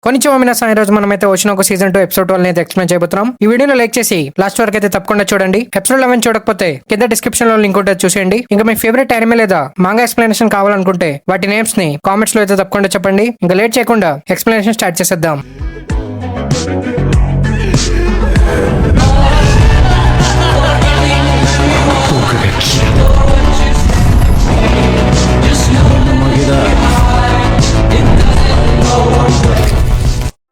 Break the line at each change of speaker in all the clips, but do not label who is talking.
ఈ రోజు మనమైతే వచ్చిన ఒక సీజన్ 2 ఎపిసోడ్ 12 అయితే ఎక్స్ప్లెయిన్ చేయబోతున్నాం. ఈ వీడియోలో లైక్ చేసి లాస్ట్ వరకు అయితే తప్పకుండా చూడండి. ఎపిసోడ్ 11 చూడకపోతే కింద డిస్క్రిప్షన్ లో లింక్ ఉంటుంది చూసేయండి. ఇంకా మీ ఫేవరెట్ యానిమే లేదా మాంగా ఎక్స్ప్లెనేషన్ కావాలనుకుంటే వాటి నేమ్స్ ని కామెంట్స్ లో అయితే తప్పకుండా చెప్పండి. ఇంకా లేట్ చేయకుండా ఎక్స్ప్లెనేషన్ స్టార్ట్ చేసేద్దాం.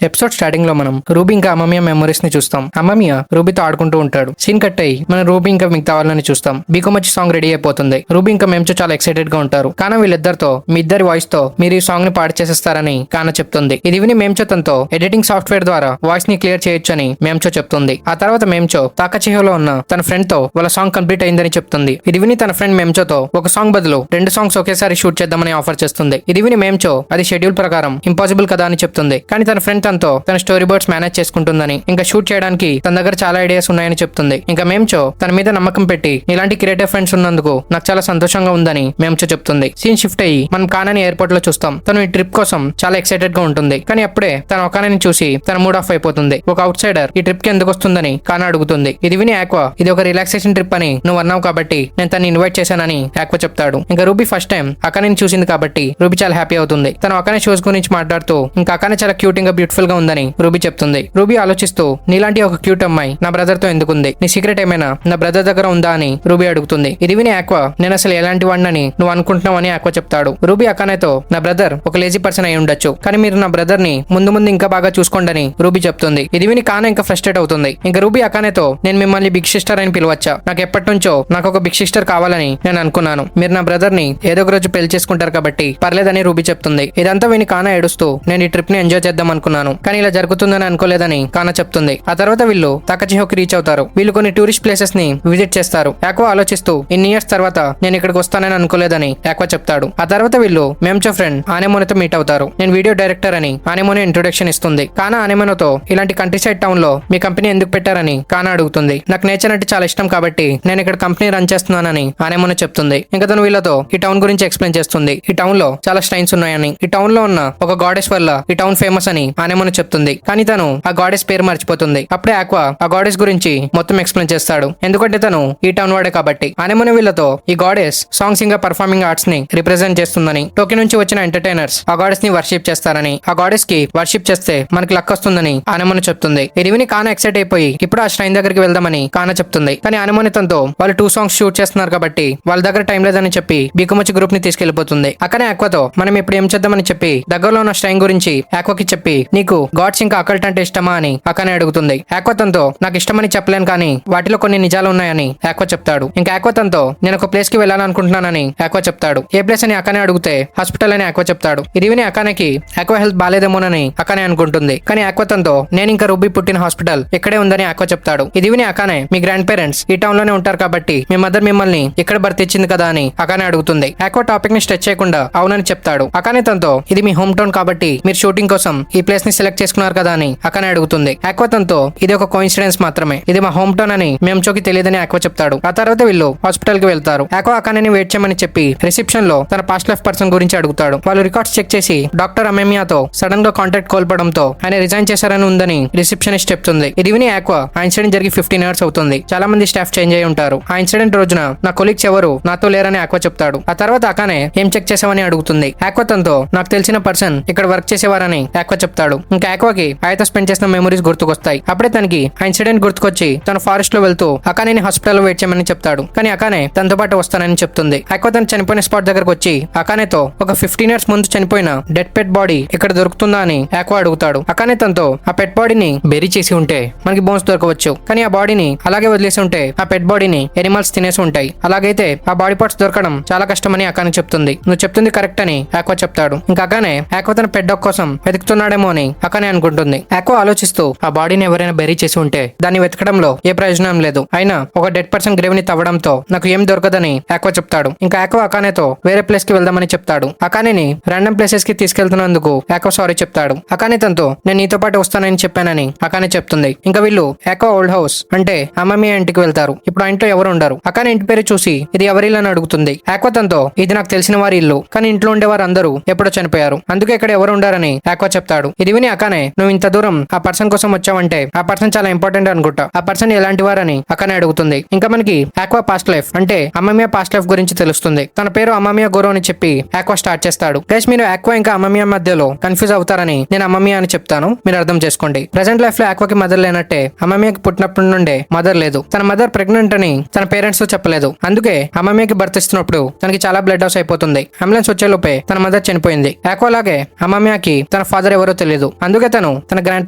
ఎపిసోడ్ స్టార్టింగ్ లో మనం రూబీ ఇంకా అమమియా మెమరీస్ ని చూస్తాం. అమమియా రూబీతో ఆడుకుంటూ ఉంటాడు. సీన్ కట్ అయ్యి మనం రూబీ ఇంకా మిగతా వాళ్ళని చూస్తాం. బీకోమచ్చి సాంగ్ రెడీ అయిపోతుంది. రూబీ ఇంకా మేంచో చాలా ఎక్సైటెడ్ గా ఉంటారు. కానా వీళ్ళిద్దరితో మీ ఇద్దరి వాయిస్ తో మీరు ఈ సాంగ్ ని పాడు చేసేస్తారని కానా చెప్తుంది. ఇది విని మేంచో తనతో ఎడిటింగ్ సాఫ్ట్వేర్ ద్వారా వాయిస్ ని క్లియర్ చేయొచ్చని మేంచో చెప్తుంది. ఆ తర్వాత మేంచో తాకచిహోలో ఉన్న తన ఫ్రెండ్ తో వాళ్ళ సాంగ్ కంప్లీట్ అయిందని చెప్తుంది. ఇది విని తన ఫ్రెండ్ మేంచోతో ఒక సాంగ్ బదులు 2 సాంగ్స్ ఒకేసారి షూట్ చేద్దామని ఆఫర్ చేస్తుంది. ఇది విని మేంచో అది షెడ్యూల్ ప్రకారం ఇంపాసిబుల్ కదా అని చెప్తుంది. కానీ తన ఫ్రెండ్ తనతో తన స్టోరీ బోర్డ్స్ మేనేజ్ చేసుకుంటుందని ఇంకా షూట్ చేయడానికి తన దగ్గర చాలా ఐడియాస్ ఉన్నాయని చెప్తుంది. ఇంకా మేంచో తన మీద నమ్మకం పెట్టి ఇలాంటి క్రియేటివ్ ఫ్రెండ్స్ ఉన్నందుకు నాకు చాలా సంతోషంగా ఉందని మేంచో చెప్తుంది. సీన్ షిఫ్ట్ అయ్యి మనం కానాని ఎయిర్పోర్ట్ లో చూస్తాం. తను ఈ ట్రిప్ కోసం చాలా ఎక్సైటెడ్ గా ఉంటుంది. కానీ అప్పుడే తన ఒకానని చూసి తన మూడ్ ఆఫ్ అయిపోతుంది. ఒక అవుట్ సైడర్ ఈ ట్రిప్ కి ఎందుకు వస్తుందని కానా అడుగుతుంది. ఇది విని ఆక్వా ఇది ఒక రిలాక్సేషన్ ట్రిప్ అని నువ్వు అన్నావు కాబట్టి నేను తను ఇన్వైట్ చేశానని ఆక్వా చెప్తాడు. ఇంకా రూబీ ఫస్ట్ టైం అకాని చూసింది కాబట్టి రూబీ చాలా హ్యాపీ అవుతుంది. తను అకాని షోస్ గురించి మాట్లాడుతూ ఇంకా అకాని చాలా క్యూట్ ఇంకా బ్యూటిఫుల్ గా ఉందని రూబీ చెప్తుంది. రూబీ ఆలోచిస్తూ నీలాంటి ఒక క్యూట్ అమ్మాయి నా బ్రదర్ తో ఎందుకుంది, నీ సీక్రెట్ ఏమైనా నా బ్రదర్ దగ్గర ఉందా అని రూబీ అడుగుతుంది. ఇది విని ఆక్వా నేను అసలు ఎలాంటి వాడినని నువ్వు అనుకుంటున్నావు అని ఆక్వా చెప్తాడు. రూబీ అకానేతో నా బ్రదర్ ఒక లేజీ పర్సన్ అయి ఉండొచ్చు, కానీ మీరు నా బ్రదర్ ని ముందు ముందు ఇంకా బాగా చూసుకోండి రూబీ చెప్తుంది. ఇది విని కానా ఇంకా ఫ్రస్ట్రేట్ అవుతుంది. ఇంకా రూబీ అకానేతో నేను మిమ్మల్ని బిగ్ సిస్టర్ అని పిలవచ్చా, నాకు ఎప్పటి నుంచో నాకు ఒక బిగ్ సిస్టర్ కావాలని నేను అనుకున్నాను, మీరు నా బ్రదర్ ని ఏదో ఒక రోజు పెళ్లి చేసుకుంటారు కాబట్టి పర్లేదని రూబీ చెప్తుంది. ఇదంతా విని కానా ఏడుస్తూ నేను ఈ ట్రిప్ ని ఎంజాయ్ చేద్దాం అనుకున్నాను, కానీ ఇలా జరుగుతుందని అనుకోలేదని కానా చెప్తుంది. ఆ తర్వాత వీళ్ళు తాకచిహోకి రీచ్ అవుతారు. వీళ్ళు కొన్ని టూరిస్ట్ ప్లేసెస్ ని విజిట్ చేస్తారు. ఆక్వా ఆలోచిస్తూ ఇన్ని ఇయర్స్ తర్వాత నేను ఇక్కడికి వస్తానని అనుకోలేదని ఆక్వా చెప్తాడు. ఆ తర్వాత వీళ్ళు మేంచో ఫ్రెండ్ ఆనెమోనతో మీట్ అవుతారు. నేను వీడియో డైరెక్టర్ అని ఆనెమోనే ఇంట్రొడక్షన్ ఇస్తుంది. కానా ఆనెమోనతో ఇలాంటి కంట్రీ సైడ్ టౌన్ లో మీ కంపెనీ ఎందుకు పెట్టారని కానా అడుగుతుంది. నాకు నేచర్ అంటే చాలా ఇష్టం కాబట్టి నేను ఇక్కడ కంపెనీ రన్ చేస్తున్నానని ఆనెమోనే చెప్తుంది. ఇంకా తను వీళ్ళతో ఈ టౌన్ గురించి ఎక్స్ప్లెయిన్ చేస్తుంది. ఈ టౌన్ లో చాలా స్ట్రైన్స్ ఉన్నాయని, ఈ టౌన్ లో ఉన్న ఒక గాడెస్ వల్ల ఈ టౌన్ ఫేమస్ అని ఆనెమోనే చెప్తుంది. కానీ తను ఆ గాడెస్ పేరు మర్చిపోతుంది. అప్పుడే ఆక్వా ఆ గాడెస్ గురించి మొత్తం ఎక్స్ప్లెయిన్ చేస్తాడు. ఎందుకంటే తను ఈ టౌన్ వాడే కాబట్టి. ఆనెమోనే వీళ్ళతో ఈ గాడెస్ సాంగ్స్ ఇంకా పర్ఫార్మింగ్ ఆర్ట్స్ ని రిప్రజెంట్ చేస్తుందని, టోకీ నుంచి వచ్చిన ఎంటర్టైనర్స్ ఆ గాడెస్ ని వర్షిప్ చేస్తారని, ఆ గాడెస్ కి వర్షిప్ చేస్తే మనకి లక్ వస్తుందని ఆనెమోనే చెప్తుంది. ఇది విని కానా ఎక్సైట్ అయిపోయి ఇప్పుడు ఆ శ్రైన్ దగ్గరికి వెళ్దామని కానా చెప్తుంది. కానీ ఆనెమోనే తనతో వాళ్ళు 2 సాంగ్స్ షూట్ చేస్తున్నారు కాబట్టి వాళ్ళ దగ్గర టైం లేదని చెప్పి బీకుమచ్చి గ్రూప్ ని తీసుకెళ్లిపోతుంది. అక్కడే ఆక్వాతో మనం ఇప్పుడు ఏం చేద్దామని చెప్పి దగ్గరలో ఉన్న శ్రైన్ గురించి ఆక్వాకి చెప్పి నీకు గాడ్స్ ఇంకా అకల్ట్ అంటే ఇష్టమా అని అకానే అడుగుతుంది. ఆక్వా తనతో నాకు ఇష్టమని చెప్పలేను కానీ వాటిలో కొన్ని నిజాలు ఉన్నాయని ఆక్వా చెప్తాడు. ఇంకా ఆక్వా తనతో నేను ఒక ప్లేస్ కి వెళ్ళాలనుకుంటున్నానని ఆక్వా చెప్తాడు. ఏ ప్లేస్ అని అకానే అడిగితే హాస్పిటల్ అని ఆక్వా చెప్తాడు. ఇది విని అకానేకి ఆక్వా హెల్త్ బాలేదేమోనని అకానే అనుకుంటుంది. కానీ ఆక్వా తనతో నేను ఇంకా రూబీ పుట్టిన హాస్పిటల్ ఇక్కడే ఉందని ఆక్వా చెప్తాడు. ఇది విని అకానే మీ గ్రాండ్ పేరెంట్స్ ఈ టౌన్ లోనే ఉంటారు కాబట్టి మీ మదర్ మిమ్మల్ని ఇక్కడ భర్తిచ్చింది కదా అని అకానే అడుగుతుంది. ఆక్వా టాపిక్ ని స్ట్రెచ్ చేయకుండా అవునని చెప్తాడు. అకానే తనతో ఇది మీ హోమ్ టౌన్ కాబట్టి మీరు షూటింగ్ కోసం ఈ ప్లేస్ ని సెలెక్ట్ చేసుకున్నారు కదా అని అకానే అడుగుతుంది. ఆక్వా తనతో ఇది ఒక కోఇన్సిడెన్స్ మాత్రమే, ఇది మా హోమ్ టౌన్ అని మేంచోకి తెలియదని ఆక్వా చెప్తాడు. ఆ తర్వాత వీళ్ళు హాస్పిటల్ కి వెళ్తారు. ఆక్వా అకానేని వెయిట్ చేయమని చెప్పి రిసెప్షన్ లో తన పాస్ట్ లైఫ్ పర్సన్ గురించి అడుగుతాడు. వాళ్ళు రికార్డ్స్ చెక్ చేసి డాక్టర్ అమేమియాతో సడన్ గా కాంటాక్ట్ కోల్పోవడంతో ఆయన రిజైన్ చేశారని ఉందని రిసెప్షనిస్ట్ చెప్తుంది. ఇది విని ఆక్వా ఆ ఇన్సిడెంట్ జరిగి 15 ఇయర్స్ అవుతుంది, చాలా మంది స్టాఫ్ చేంజ్ అయి ఉంటారు, ఆ ఇన్సిడెంట్ రోజున నా కొలీగ్స్ ఎవరు నాతో లేరని ఆక్వా చెప్తాడు. ఆ తర్వాత అకానే ఏం చెక్ చేసావని అడుగుతుంది. ఆక్వా తనతో నాకు తెలిసిన పర్సన్ ఇక్కడ వర్క్ చేసేవారని ఆక్వా చెప్తాడు. ఇంకా ఆక్వాకి ఆయనతో స్పెండ్ చేసిన మెమరీస్ గుర్తుకొస్తాయి. అప్పుడే తనకి ఆ ఇన్సిడెంట్ గుర్తుకొచ్చి తన ఫారెస్ట్ లో వెళ్తూ అకానేని హాస్పిటల్ లో వెయిట్ చేయమని చెప్తాడు. కానీ అకానే తనతో పాటు వస్తానని చెప్తుంది. ఆక్వా తను చనిపోయిన స్పాట్ దగ్గరకు వచ్చి అకానేతో ఒక 15 ఇయర్స్ ముందు చనిపోయిన డెడ్ పెట్ బాడీ ఇక్కడ దొరుకుతుందా అని ఆక్వా అడుగుతాడు. అకానే తనతో ఆ పెట్ బాడీని బెరీ చేసి ఉంటే మనకి బోన్స్ దొరకవచ్చు, కానీ ఆ బాడీని అలాగే వదిలేసి ఉంటే ఆ పెట్ బాడీని ఎనిమల్స్ తినేసి ఉంటాయి, అలాగైతే ఆ బాడీ పార్ట్స్ దొరకడం చాలా కష్టమని అకానే చెప్తుంది. నువ్వు చెప్తుంది కరెక్ట్ అని ఆక్వా చెప్తాడు. ఇంకా అకానే ఆక్వా తన పెట్ డాగ్ కోసం వెతుకుతున్నాడేమో అని అకానే అనుకుంటుంది. ఆక్వా ఆలోచిస్తూ ఆ బాడీని ఎవరైనా బెరీ చేసి ఉంటే దాన్ని వెతకడంలో ఏ ప్రయోజనం లేదు, అయినా ఒక డెడ్ పర్సన్ గ్రేవ్ ని తవ్వడంతో నాకు ఏం దొరకదని ఆక్వా చెప్తాడు. ఇంకా ఆక్వా అకానేతో వేరే ప్లేస్ కి వెళ్దామని చెప్తాడు. అకానేని రాండమ్ ప్లేసెస్ కి తీసుకెళ్తున్నందుకు ఆక్వా సారీ చెప్తాడు. అకానే తనతో నేను నీతో పాటు వస్తానని చెప్పానని అకానే చెప్తుంది. ఇంకా వీళ్ళు ఆక్వా ఓల్డ్ హౌస్ అంటే అమ్మమ్మ ఇంటికి వెళ్తారు. ఇప్పుడు ఆ ఇంట్లో ఎవరు ఉండరు. అకానే ఇంటి పేరు చూసి ఇది ఎవరి ఇల్లు అని అడుగుతుంది. ఆక్వా తనతో ఇది నాకు తెలిసిన వారి ఇల్లు, కానీ ఇంట్లో ఉండేవారు అందరూ ఎప్పుడో చనిపోయారు, అందుకే ఇక్కడ ఎవరు ఉండారని ఆక్వా చెప్తాడు. ఇది విని విని అకానే నువ్వు ఇంత దూరం ఆ పర్సన్ కోసం వచ్చావంటే ఆ పర్సన్ చాలా ఇంపార్టెంట్ అనుకుంటా. ఆ పర్సన్ ఎలాంటి వారని అకానే అడుగుతుంది. ఇంకా మనకి ఆక్వా పాస్ట్ లైఫ్ అంటే అమ్మమియా పాస్ట్ లైఫ్ గురించి తెలుస్తుంది. తన పేరు అమ్మమియా గోరో అని చెప్పి ఆక్వా స్టార్ట్ చేస్తాడు. గైస్ మీరు ఆక్వా ఇంకా అమ్మమియా మధ్యలో కన్ఫ్యూజ్ అవుతారని నేను అమ్మమియా అని చెప్తాను, మీరు అర్థం చేసుకోండి. ప్రెసెంట్ లైఫ్ లో ఆక్వాకి మదర్ లేనట్టే అమ్మమియాకి పుట్టినప్పటి నుండే మదర్ లేదు. తన మదర్ ప్రెగ్నెంట్ అని తన పేరెంట్స్ తో చెప్పలేదు. అందుకే అమ్మమియాకి బర్త్ ఇస్తున్నప్పుడు తనకి చాలా బ్లడ్ లాస్ అయిపోతుంది. అంబులెన్స్ వచ్చేలోపే తన మదర్ చనిపోయింది. ఆక్వా లాగే అమ్మమియాకి తన ఫాదర్ ఎవరో తెలియదు. అందుకే తను తన గ్రాండ్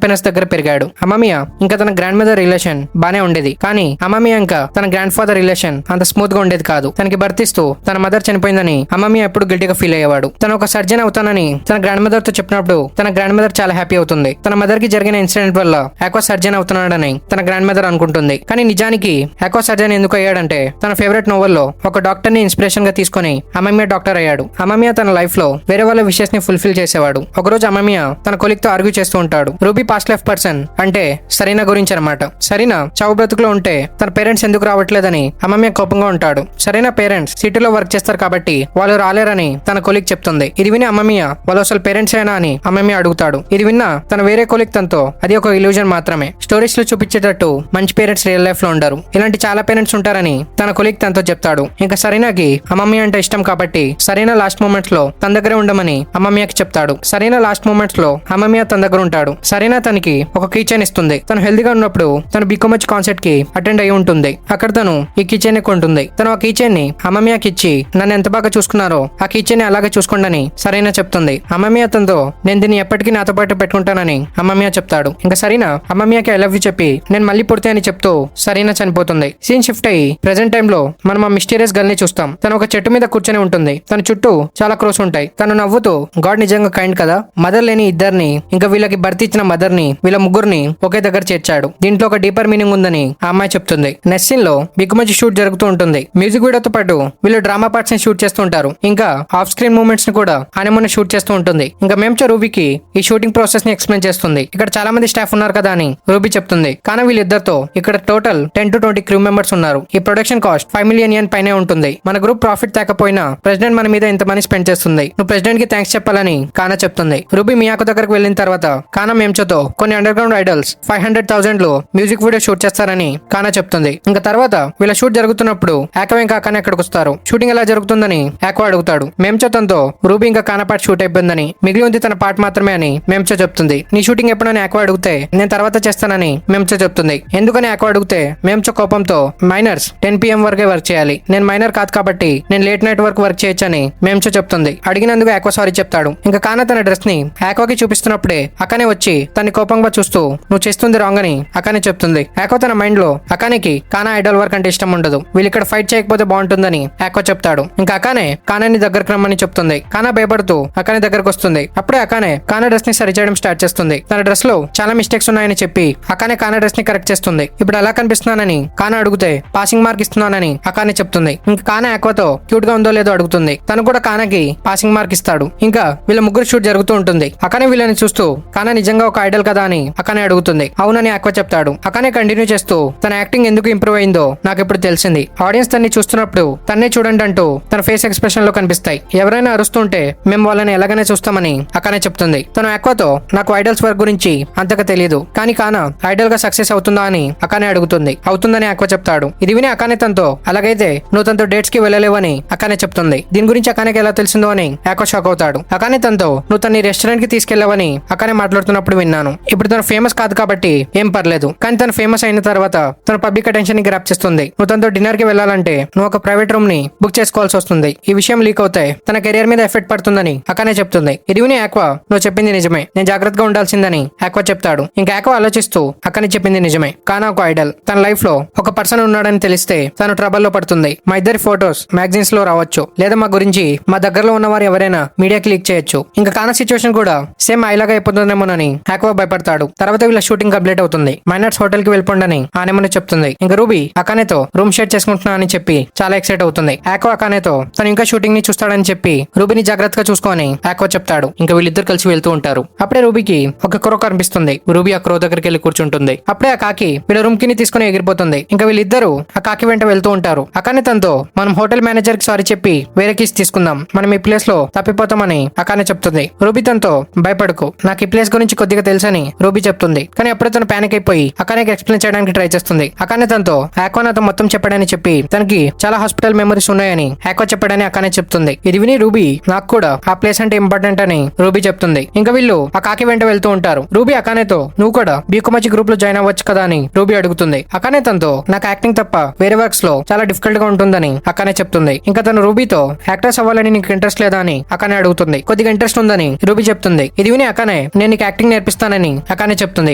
పేరెంట్స్ దగ్గర పెరిగాడు. అమ్మమియా ఇంకా తన గ్రాండ్ మదర్ రిలేషన్ బానే ఉండేది. కానీ అమ్మమియా ఇంకా తన గ్రాండ్ ఫాదర్ రిలేషన్ అంత స్మూత్ గా ఉండేది కాదు. తనకి బర్త్ ఇస్తూ తన మదర్ చనిపోయిందని అమ్మమియా ఎప్పుడు గిల్టీగా ఫీల్ అయ్యేవాడు. తను ఒక సర్జన్ అవుతానని తన గ్రాండ్ మదర్ తో చెప్పినప్పుడు తన గ్రాండ్ మదర్ చాలా హ్యాపీ అవుతుంది. తన మదర్ కి జరిగిన ఇన్సిడెంట్ వల్ల ఆక్వా సర్జన్ అవుతున్నాడని తన గ్రాండ్ మదర్ అనుకుంటుంది. కానీ నిజానికి ఆక్వా సర్జన్ ఎందుకు అయ్యాడంటే తన ఫేవరెట్ నోవెల్లో ఒక డాక్టర్ ని ఇన్స్పిరేషన్ గా తీసుకుని అమ్మమియా డాక్టర్ అయ్యాడు. అమ్మమియా తన లైఫ్ లో వేరే వాళ్ళ విషెస్ ని ఫుల్ఫిల్ చేసేవాడు. ఒకరోజు అమ్మమియా తన కొలిక్ తో ఆర్గ్యూ చేస్తూ ఉంటాడు. రూబీ పాస్ట్ లైఫ్ పర్సన్ అంటే సరీనా గురించి అనమాట. సరీనా చావు బ్రతుకులో ఉంటే తన పేరెంట్స్ ఎందుకు రావట్లేదని అమ్మమ్మ కోపంగా ఉంటాడు. సరైన పేరెంట్స్ సిటీలో వర్క్ చేస్తారు కాబట్టి వాళ్ళు రాలేరని తన కొలిక్ చెప్తుంది. ఇది విని అమ్మమ్మ వాళ్ళు అసలు పేరెంట్స్ అయినా అని అమ్మమ్మ అడుగుతాడు. ఇది విన్న తన వేరే కొలిక్ తనతో అది ఒక ఇల్యూజన్ మాత్రమే, స్టోరీస్ లో చూపించేటట్టు మంచి పేరెంట్స్ రియల్ లైఫ్ లో ఉండరు, ఇలాంటి చాలా పేరెంట్స్ ఉంటారని తన కొలిక్ తనతో చెప్తాడు. ఇంకా సరీనాకి అమ్మమ్మ అంటే ఇష్టం కాబట్టి సరైన లాస్ట్ మూమెంట్స్ లో తన దగ్గరే ఉండమని అమ్మమ్మకి చెప్తాడు. సరైన లాస్ట్ మూమెంట్స్ లో అమ్మమ్మ తన దగ్గర ఉంటాడు. సరైన తనకి ఒక కీచైన్ ఇస్తుంది. తను హెల్దీగా ఉన్నప్పుడు తను బికోమచ్ కాన్సర్ట్ కి అటెండ్ అయి ఉంటుంది. అక్కడ తను ఈ కీచైన్ కొంటుంది. తను ఆ కీచైన్ ని అమ్మమ్మకి ఇచ్చి నన్ను ఎంత బాగా చూసుకున్నారో ఆ కీచైన్ ని అలాగే చూసుకోండి సరైన చెప్తుంది. అమ్మమ్మ అతనితో నేను దీన్ని ఎప్పటికీ నాతో పాటు పెట్టుకుంటానని అమ్మమ్మ చెప్తాడు. ఇంకా సరైన అమ్మమ్మకి ఐ లవ్ యూ చెప్పి నేను మళ్ళీ పుడితే అని చెప్తూ సరైన చనిపోతుంది. సీన్ షిఫ్ట్ అయ్యి ప్రెసెంట్ టైం లో మనం ఆ మిస్టీరియస్ గర్ల్ ని చూస్తాం. తను ఒక చెట్టు మీద కూర్చొని ఉంటుంది. తన చుట్టూ చాలా క్రోస్ ఉంటాయి. తను నవ్వుతూ గాడ్ నిజంగా కైండ్ కదా, మదర్ లేని ఇద్దరిని ఇంకా వీళ్ళకి బర్త్ ఇచ్చిన మదర్ ని వీళ్ళ ముగ్గురిని ఒకే దగ్గర చేర్చాడు. దీంట్లో ఒక డీపర్ మీనింగ్ ఉందని ఆ అమ్మాయి చెప్తుంది. నెక్స్ట్ సీన్ లో బిగుమచి షూట్ జరుగుతూ ఉంటుంది. మ్యూజిక్ వీడియోతో పాటు వీళ్ళు డ్రామా పార్ట్స్ ని షూట్ చేస్తూ ఉంటారు. ఇంకా ఆఫ్ స్క్రీన్ మూమెంట్స్ ని కూడా ఆమె షూట్ చేస్తూ ఉంటుంది. ఇంకా మేంచో రూబీకి ఈ షూటింగ్ ప్రాసెస్ ని ఎక్స్ప్లెయిన్ చేస్తుంది. ఇక్కడ చాలా మంది స్టాఫ్ ఉన్నారు కదా అని రూబీ చెప్తుంది. కానీ వీళ్ళిద్దరితో ఇక్కడ టోటల్ 10 to 20 క్రూ మెంబర్స్ ఉన్నారు. ఈ ప్రొడక్షన్ కాస్ట్ 5 million yen పైనే ఉంటుంది. మన గ్రూప్ ప్రాఫిట్ తేకపోయినా ప్రెసిడెంట్ మన మీద ఇంత మనీ స్పెండ్ చేస్తుంది, నువ్వు ప్రెసిడెంట్ కి థ్యాంక్స్ చెప్పాలని కానా చెప్తుంది. రూబీ మియాకో దగ్గరకు వెళ్ళిన తర్వాత కానా మేంచోతో కొన్ని అండర్ గ్రౌండ్ ఐడల్స్ 500,000 లో మ్యూజిక్ వీడియో షూట్ చేస్తారని కానా చెప్తుంది. ఇంకా తర్వాత వీళ్ళ షూట్ జరుగుతున్నప్పుడు ఆక్వా ఇంకా కానా ఎక్కడికి వస్తారు, షూటింగ్ ఎలా జరుగుతుందని ఆక్వా అడుగుతాడు. మేంచో తనతో రూబీ ఇంకా కానా పార్ట్ షూట్ అయిపోయిందని మిగిలి ఉంది తన పార్ట్ మాత్రమే అని మేంచో చెప్తుంది. నీ షూటింగ్ ఎప్పుడని ఆక్వా అడిగితే నేను తర్వాత చేస్తానని మేంచో చెప్తుంది. ఎందుకని ఆక్వా అడిగితే మేంచో కోపంతో మైనర్స్ 10 PM వరకే వర్క్ చేయాలి, నేను మైనర్ కాదు కాబట్టి నేను లేట్ నైట్ వరకు వర్క్ చేయొచ్చని మేంచో చెప్తుంది. అడిగినందుకు ఆక్వా సారీ చెప్తాడు. ఇంకా కానా తన డ్రెస్ ని ఆక్వాకి చూపిస్తున్నప్పుడే అకానే వచ్చి తన కోపంగా చూస్తూ నువ్వు చేస్తుంది రాంగ్ అని అకానే చెప్తుంది. ఆక్వా తన మైండ్ లో అకానేకి కానా ఐడల్ వర్క్ అంటే ఇష్టం ఉండదు, వీళ్ళు ఇక్కడ ఫైట్ చేయకపోతే బాగుంటుందని ఆక్వా చెప్తాడు. ఇంకా అకానే కానాని దగ్గరకు రమ్మని చెప్తుంది. కానా భయపడుతూ అకానే దగ్గరకు వస్తుంది. అప్పుడే అకానే కానా డ్రెస్ ని సరి చేయడం స్టార్ట్ చేస్తుంది. తన డ్రెస్ లో చాలా మిస్టేక్స్ ఉన్నాయని చెప్పి అకానే కానా డ్రెస్ ని కరెక్ట్ చేస్తుంది. ఇప్పుడు ఎలా కనిపిస్తున్నానని కానా అడిగితే పాసింగ్ మార్క్ ఇస్తున్నానని అకానే చెప్తుంది. ఇంకా కానా ఆక్వాతో క్యూట్ గా ఉందో లేదో అడుగుతుంది. తను కూడా కానాకి పాసింగ్ మార్క్ ఇస్తాడు. ఇంకా వీళ్ళ ముగ్గురు షూట్ జరుగుతూ ఉంటుంది. అకానే వీళ్ళని చూస్తూ కానా నిజంగా ఒక ఐడల్ కదా అని అకానే అడుగుతుంది. అవునని ఆక్వా చెప్తాడు. అకానే కంటిన్యూ చేస్తూ తన యాక్టింగ్ ఎందుకు ఇంప్రూవ్ అయిందో నాకు ఇప్పుడు తెలిసింది. ఆడియన్స్ తన్ని చూస్తున్నప్పుడు తన్నే చూడండి అంటూ తన ఫేస్ ఎక్స్ప్రెషన్ లో కనిపిస్తాయి. ఎవరైనా అరుస్తుంటే మేము వాళ్ళని ఎలాగనే చూస్తామని అకానే చెప్తుంది. తను ఆక్వాతో నాకు ఐడల్స్ వర్క్ గురించి అంతగా తెలియదు, కానీ కానా ఐడల్ గా సక్సెస్ అవుతుందా అని అకానే అడుగుతుంది. అవుతుందని ఆక్వా చెప్తాడు. ఇది విని అకానే తనతో అలాగైతే నువ్వు తనతో డేట్స్ కి వెళ్ళలేవని అకానే చెప్తుంది. దీని గురించి అకానేకి ఎలా తెలిసిందో అని ఆక్వా షాక్ అవుతాడు. అకానే తనతో నువ్వు తన రెస్టారెంట్ కి తీసుకెళ్లావని అకానే మాట్లాడుతున్నప్పుడు విన్నాను. ఇప్పుడు తను ఫేమస్ కాదు కాబట్టి ఏం పర్లేదు, కానీ తను ఫేమస్ అయిన తర్వాత తన పబ్లిక్ అటెన్షన్ ని గ్రాప్ చేస్తుంది. నువ్వు తనతో డిన్నర్ కి వెళ్ళాలంటే నువ్వు ఒక ప్రైవేట్ రూమ్ ని బుక్ చేసుకోవాల్సి వస్తుంది. ఈ విషయం లీక్ అవుతే తన కెరియర్ మీద ఎఫెక్ట్ పడుతుందని అకానే చెప్తుంది. ఇది విని ఆక్వా నువ్వు చెప్పింది నిజమే, నేను జాగ్రత్తగా ఉండాల్సిందని ఆక్వా చెప్తాడు. ఇంకా ఆక్వా ఆలోచిస్తూ అకానే చెప్పింది నిజమే, కానా ఒక ఐడల్, తన లైఫ్ లో ఒక పర్సన్ ఉన్నాడని తెలిస్తే తను ట్రబుల్ లో పడుతుంది. మా ఇద్దరి ఫోటోస్ మ్యాగజైన్స్ లో రావచ్చు, లేదా మా గురించి మా దగ్గరలో ఉన్న వారు ఎవరైనా మీడియాకి లీక్ చేయొచ్చు. ఇంకా కానా సిచ్యువేషన్ కూడా సేమ్ ఐలాగా అయిపోతుందేమోనని ఆక్వా భయపడతాడు. తర్వాత వీళ్ళ షూటింగ్ కంప్లీట్ అవుతుంది. మైనర్స్ హోటల్ కి వెళ్ళిపోండని ఆనేమని చెప్తుంది. ఇంకా రూబీ అకానేతో రూమ్ షేర్ చేసుకుంటున్నా అని చెప్పి చాలా ఎక్సైట్ అవుతుంది. ఆక్వా అకానేతో తను ఇంకా షూటింగ్ ని చూస్తాడని చెప్పి రూబీని జాగ్రత్తగా చూసుకోని ఆక్వా చెప్తాడు. ఇంకా వీళ్ళిద్దరు కలిసి వెళ్తూ ఉంటారు. అప్పుడే రూబీకి ఒక క్రో కనిపిస్తుంది. రూబీ ఆ క్రో దగ్గరికి వెళ్ళి కూర్చుంటుంది. అప్పుడే ఆ కాకి వీళ్ళ రూమ్ కి తీసుకుని ఎగిరిపోతుంది. ఇంకా వీళ్ళిద్దరు ఆ కాకి వెంట వెళ్తూ ఉంటారు. అకానే తనతో మనం హోటల్ మేనేజర్ కి సారీ చెప్పి వేరే కీస్ తీసుకుందాం, మనం ఈ ప్లేస్ లో తప్పిపోతామని అకానే చెప్తుంది. రూబీ తనతో భయపడకు, నాకు ఈ ప్లేస్ గురించి కొద్దిగా తెలుసని రూబీ చెప్తుంది. కానీ అప్పుడే తను పానిక్ అయిపోయి అకానేకి ఎక్స్ప్లెయిన్ చేయడానికి ట్రై చేస్తుంది. అకానే తనతో ఆక్వా నాతో మొత్తం చెప్పాడని చెప్పి తనకి చాలా హాస్పిటల్ మెమరీస్ ఉన్నాయని ఆక్వా చెప్పాడని అకానే చెప్తుంది. ఇది విని రూబీ నాకు కూడా ఆ ప్లేస్ అంటే ఇంపార్టెంట్ అని రూబీ చెప్తుంది. ఇంకా వీళ్ళు ఆ కాకి వెంట వెళ్తూ ఉంటారు. రూబీ అకానేతో నువ్వు కూడా బీకోమచి గ్రూప్ లో జాయిన్ అవ్వచ్చు కదా అని రూబీ అడుగుతుంది. అకానే తనతో నాకు యాక్టింగ్ తప్ప వేరే వర్క్స్ లో చాలా డిఫికల్ట్ గా ఉంటుందని అకానే చెప్తుంది. ఇంకా తను రూబీతో యాక్టర్స్ అవ్వాలని నీకు ఇంట్రెస్ట్ లేదా అని అకానే అడుగుతుంది. కొద్దిగా ఇంట్రెస్ట్ ఉందని రూబీ చెప్తుంది. ఇది విని అకానే నేను నీకు యాక్టింగ్ నేర్పిస్తానని అకానే చెప్తుంది.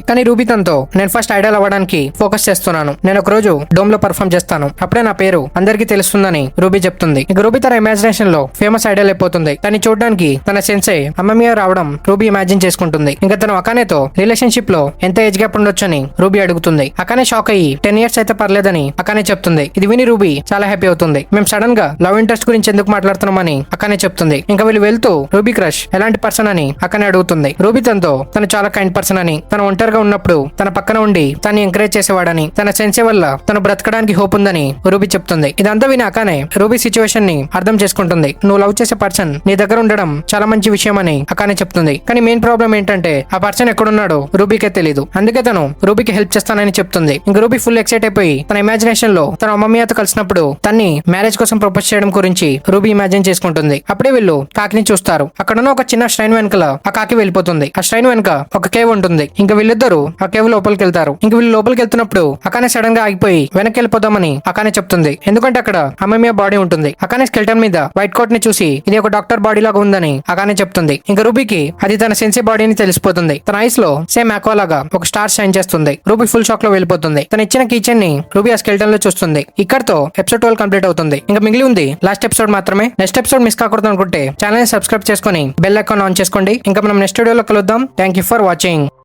కానీ రూబీ తనతో నేను ఫస్ట్ ఐడల్ అవ్వడానికి ఫోకస్ చేస్తున్నాను. నేను ఒక రోజు డోమ్ లో పర్ఫామ్ చేస్తాను. అప్పుడే నా పేరు అందరికీ తెలుస్తుందని రూబీ చెప్తుంది. ఇక రూబీ తన ఇమాజినేషన్ లో ఫేమస్ ఐడల్ అయిపోతుంది. తను చూడడానికి తన సెన్సే అమ్మమియా రావడం రూబీ ఇమాజిన్ చేసుకుంటుంది. ఇంకా తను అకానేతో రిలేషన్షిప్ లో ఎంత ఏజ్ గ్యాప్ ఉండొచ్చని రూబీ అడుగుతుంది. అకానే షాక్ అయ్యి 10 years అయితే పర్లేదని అకానే చెప్తుంది. ఇది విని రూబీ చాలా హ్యాపీ అవుతుంది. మేము సడన్ గా లవ్ ఇంట్రెస్ట్ గురించి ఎందుకు మాట్లాడుతున్నామని అకానే చెప్తుంది. ఇంకా వీళ్ళు వెళ్తూ రూబీ క్రష్ ఎలాంటి పర్సన్ అని అకానే అడుగుతుంది. రూబీ తనతో తను చాలా కైండ్ పర్సన్ అని, తను ఒంటరిగా ఉన్నప్పుడు తన పక్కన ఉండి తను ఎంకరేజ్ చేసేవాడని, తన సెన్సే వల్ల తను బ్రతకడానికి హోప్ ఉందని రూబీ చెప్తుంది. ఇదంతా విని అకానే రూబీ సిచ్యువేషన్ ని అర్థం చేసుకుంటుంది. నువ్వు లవ్ చేసే పర్సన్ నీ దగ్గర ఉండడం చాలా మంచి విషయం అని అకానే చెప్తుంది. కానీ మెయిన్ ప్రాబ్లం ఏంటంటే ఆ పర్సన్ ఎక్కడున్నాడో రూబీకే తెలియదు. అందుకే తను రూబీకి హెల్ప్ చేస్తానని చెప్తుంది. ఇంకా రూబీ ఫుల్ ఎక్సైట్ అయిపోయి తన ఇమాజినేషన్ లో తన అమ్మమ్మతో కలిసినప్పుడు తన్ని మ్యారేజ్ కోసం ప్రపోజ్ చేయడం గురించి రూబీ ఇమాజిన్ చేసుకుంటుంది. అప్పుడే వీళ్ళు కాకిని చూస్తారు. అక్కడున్న ఒక చిన్న ష్రైన్ వెనకల ఆ కాకి వెళ్ళిపోతుంది. ఆ ష్రైన్ వెనక ఒక కేవ్ ఉంటుంది. ఇంకా వీళ్ళిద్దరూ ఆ కేవ్ లోపలికి వెళ్తారు. ఇంక వీళ్ళు లోపలికి వెళ్తున్నప్పుడు అకానే సడన్ గా ఆగిపోయి వెనక్కి వెళ్ళిపోదామని అకానే చెప్తుంది. ఎందుకంటే అక్కడ అమ్మమ్మ బాడీ ఉంటుంది. అకానే స్కెల్టన్ మీద వైట్ కోట్ ని చూసి ఇది ఒక డాక్టర్ బాడీ లాగా ఉందని అకానే చెప్తుంది. ఇంకా రూబీకి అది తన సెన్సీ బాడీని తెలిసిపోతుంది. తన ఐస్ లో సేమ్ ఆక్వా లాగా ఒక స్టార్ షైన్ చేస్తుంది. రూబీ ఫుల్ షాక్ లో వెళ్ళిపోతుంది. తన ఇచ్చిన కిచెన్ ని రూబీ ఆ స్కెల్టన్ లో చూస్తుంది. ఇక్కడతో ఎపిసోడ్ 12 కంప్లీట్ అవుతుంది. ఇంకా మిగిలి ఉంది లాస్ట్ ఎపిసోడ్ మాత్రమే. నెక్స్ట్ ఎపిసోడ్ మిస్ కాకూడదు అనుకుంటే ఛానల్ ని సబ్స్క్రైబ్ చేసుకుని బెల్ ఐకాన్ ఆన్ చేసుకోండి. ఇంకా మనం నెక్స్ట్ వీడియోలో కలుద్దాం. Thank you for watching.